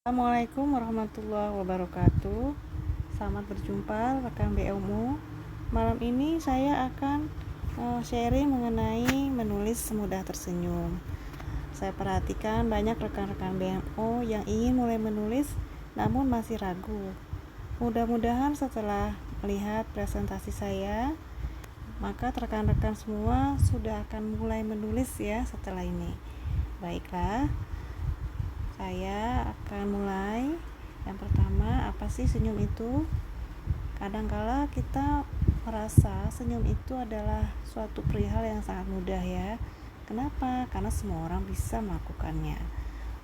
Assalamualaikum warahmatullahi wabarakatuh. Selamat berjumpa rekan BMU. Malam ini saya akan sharing mengenai menulis semudah tersenyum. Saya perhatikan banyak rekan-rekan BMO yang ingin mulai menulis namun masih ragu. Mudah-mudahan setelah melihat presentasi saya, maka rekan-rekan semua sudah akan mulai menulis ya setelah ini. Baiklah, saya akan mulai. Yang pertama, apa sih senyum itu? Kadangkala kita merasa senyum itu adalah suatu perihal yang sangat mudah ya. Kenapa? Karena semua orang bisa melakukannya.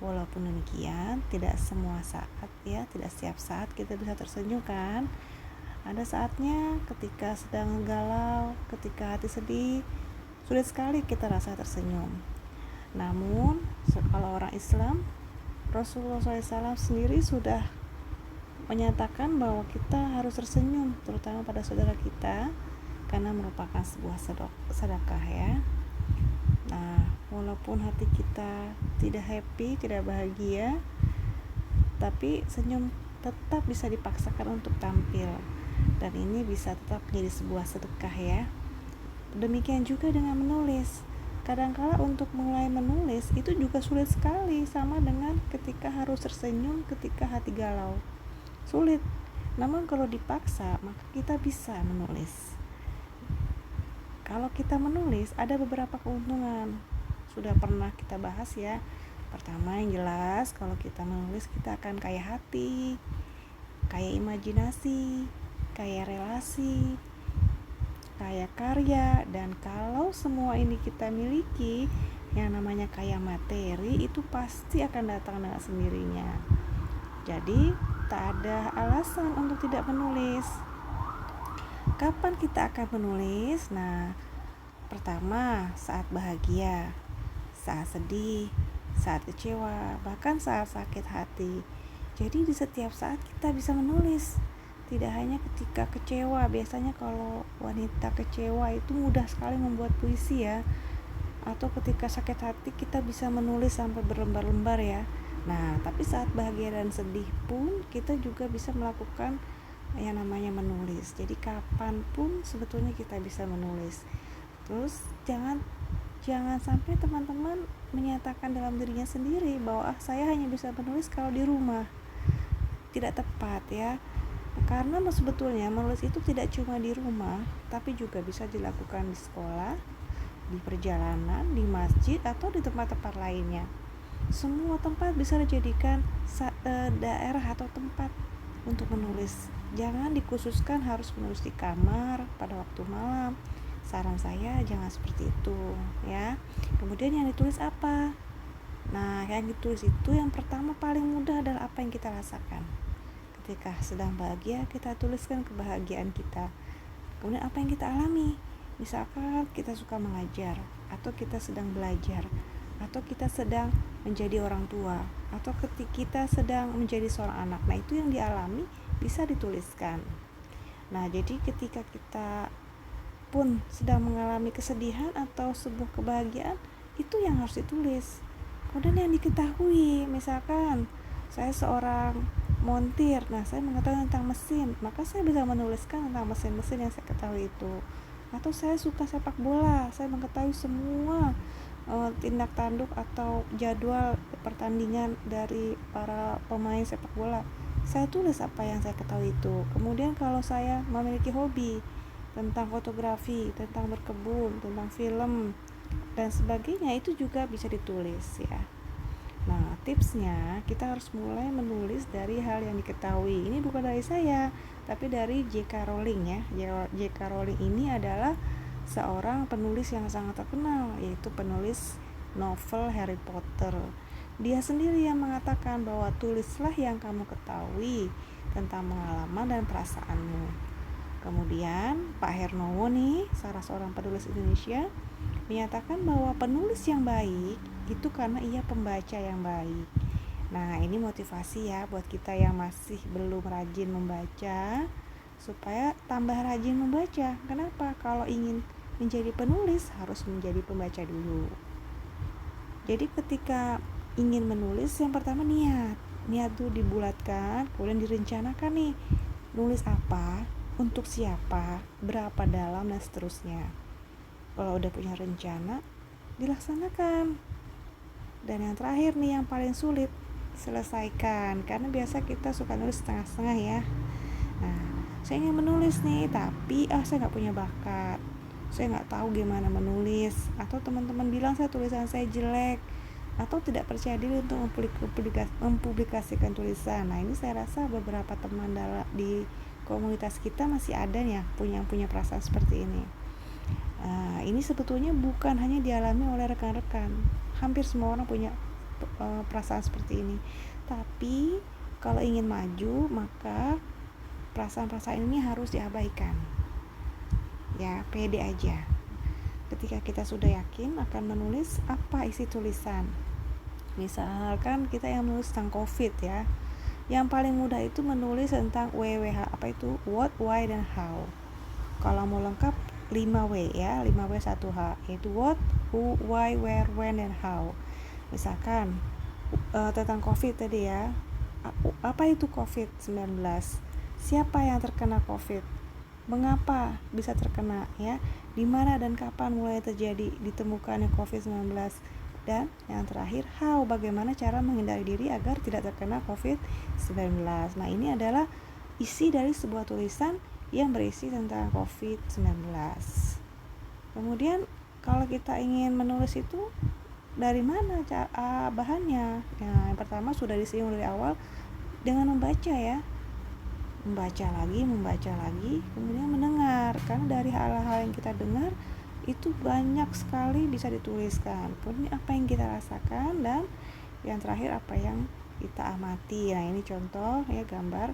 Walaupun demikian, tidak semua saat ya, tidak setiap saat kita bisa tersenyum kan? Ada saatnya ketika sedang galau, ketika hati sedih, sulit sekali kita rasa tersenyum. Namun, kalau orang Islam, Rasulullah SAW sendiri sudah menyatakan bahwa kita harus tersenyum, terutama pada saudara kita, karena merupakan sebuah sedekah ya. Nah, walaupun hati kita tidak happy, tidak bahagia, tapi senyum tetap bisa dipaksakan untuk tampil, dan ini bisa tetap menjadi sebuah sedekah ya. Demikian juga dengan menulis. Kadangkala untuk mulai menulis itu juga sulit sekali, sama dengan ketika harus tersenyum ketika hati galau. Sulit. Namun kalau dipaksa, maka kita bisa menulis. Kalau kita menulis, ada beberapa keuntungan. Sudah pernah kita bahas ya. Pertama, yang jelas, kalau kita menulis kita akan kaya hati, kaya imajinasi, kaya relasi, kaya karya. Dan kalau semua ini kita miliki, yang namanya kaya materi, itu pasti akan datang dengan sendirinya. Jadi tak ada alasan untuk tidak menulis. Kapan kita akan menulis? Nah, pertama saat bahagia, saat sedih, saat kecewa, bahkan saat sakit hati. Jadi di setiap saat kita bisa menulis. Tidak hanya ketika kecewa. Biasanya kalau wanita kecewa itu mudah sekali membuat puisi ya. Atau ketika sakit hati kita bisa menulis sampai berlembar-lembar ya. Nah, tapi saat bahagia dan sedih pun kita juga bisa melakukan yang namanya menulis. Jadi kapanpun sebetulnya kita bisa menulis. Terus jangan sampai teman-teman menyatakan dalam dirinya sendiri bahwa saya hanya bisa menulis kalau di rumah. Tidak tepat ya. Karena sebetulnya menulis itu tidak cuma di rumah, tapi juga bisa dilakukan di sekolah, di perjalanan, di masjid, atau di tempat-tempat lainnya. Semua tempat bisa dijadikan daerah atau tempat untuk menulis. Jangan dikhususkan harus menulis di kamar pada waktu malam. Saran saya jangan seperti itu ya. Kemudian yang ditulis apa? Nah, yang ditulis itu yang pertama paling mudah adalah apa yang kita rasakan. Ketika sedang bahagia, kita tuliskan kebahagiaan kita. Kemudian apa yang kita alami? Misalkan kita suka mengajar, atau kita sedang belajar, atau kita sedang menjadi orang tua, atau ketika kita sedang menjadi seorang anak. Nah, itu yang dialami bisa dituliskan. Nah, jadi ketika kita pun sedang mengalami kesedihan atau sebuah kebahagiaan, itu yang harus ditulis. Kemudian yang diketahui, misalkan saya seorang montir, nah saya mengetahui tentang mesin, maka saya bisa menuliskan tentang mesin-mesin yang saya ketahui itu. Atau saya suka sepak bola, saya mengetahui semua tindak tanduk atau jadwal pertandingan dari para pemain sepak bola, saya tulis apa yang saya ketahui itu. Kemudian kalau saya memiliki hobi tentang fotografi, tentang berkebun, tentang film dan sebagainya, itu juga bisa ditulis ya. Nah, tipsnya kita harus mulai menulis dari hal yang diketahui. Ini bukan dari saya, tapi dari J.K. Rowling ya. J.K. Rowling ini adalah seorang penulis yang sangat terkenal, yaitu penulis novel Harry Potter. Dia sendiri yang mengatakan bahwa tulislah yang kamu ketahui tentang pengalaman dan perasaanmu. Kemudian Pak Hernowo nih, salah seorang penulis Indonesia, menyatakan bahwa penulis yang baik itu karena ia pembaca yang baik. Nah, ini motivasi ya buat kita yang masih belum rajin membaca, supaya tambah rajin membaca. Kenapa? Kalau ingin menjadi penulis harus menjadi pembaca dulu. Jadi ketika ingin menulis, yang pertama niat. niat tuh dibulatkan, kemudian direncanakan nih, nulis apa, untuk siapa, berapa dalam, dan seterusnya. Kalau udah punya rencana, dilaksanakan. Dan yang terakhir nih, yang paling sulit, selesaikan. Karena biasa kita suka nulis setengah-setengah ya. Nah, saya ingin menulis nih, tapi saya nggak punya bakat, saya nggak tahu gimana menulis, atau teman-teman bilang tulisan saya jelek, atau tidak percaya diri untuk mempublikasikan tulisan. Nah, ini saya rasa beberapa teman di komunitas kita masih ada ya punya perasaan seperti ini. Ini sebetulnya bukan hanya dialami oleh rekan-rekan, hampir semua orang punya perasaan seperti ini. Tapi kalau ingin maju, maka perasaan-perasaan ini harus diabaikan. Ya, pede aja. Ketika kita sudah yakin akan menulis, apa isi tulisan? Misalkan kita yang menulis tentang COVID ya. Yang paling mudah itu menulis tentang WWH, apa itu? What, why, dan how. Kalau mau lengkap 5W ya, 5W 1H, yaitu what, who, why, where, when, dan how. Misalkan tentang COVID tadi ya. Apa itu COVID-19? Siapa yang terkena COVID? Mengapa bisa terkena ya? Di mana dan kapan mulai terjadi ditemukannya COVID-19? Dan yang terakhir, how, bagaimana cara menghindari diri agar tidak terkena COVID-19. Nah, ini adalah isi dari sebuah tulisan yang berisi tentang COVID-19. Kemudian kalau kita ingin menulis itu dari mana bahannya? Ya, yang pertama sudah disinggung dari awal dengan membaca ya. Membaca lagi, kemudian mendengar. Karena dari hal-hal yang kita dengar itu banyak sekali bisa dituliskan. Kemudian apa yang kita rasakan, dan yang terakhir apa yang kita amati. Nah, ini contoh ya, gambar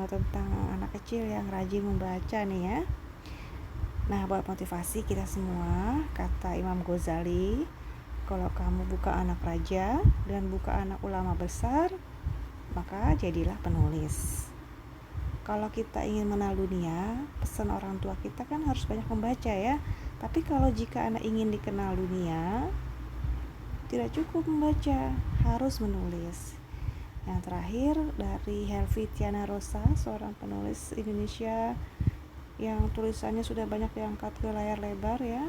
tentang anak kecil yang rajin membaca nih ya. Nah, buat motivasi kita semua, kata Imam Ghazali, kalau kamu bukan anak raja dan bukan anak ulama besar, maka jadilah penulis. Kalau kita ingin mengenal dunia, pesan orang tua kita kan harus banyak membaca ya. Tapi kalau jika anak ingin dikenal dunia, tidak cukup membaca, harus menulis. Yang terakhir dari Helvi Tiana Rosa, seorang penulis Indonesia yang tulisannya sudah banyak diangkat ke layar lebar ya.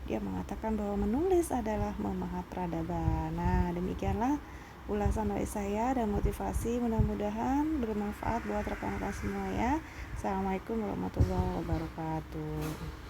Dia mengatakan bahwa menulis adalah memahat peradaban. Nah, demikianlah ulasan dari saya dan motivasi, mudah-mudahan bermanfaat buat rekan-rekan semua ya. Assalamualaikum warahmatullahi wabarakatuh.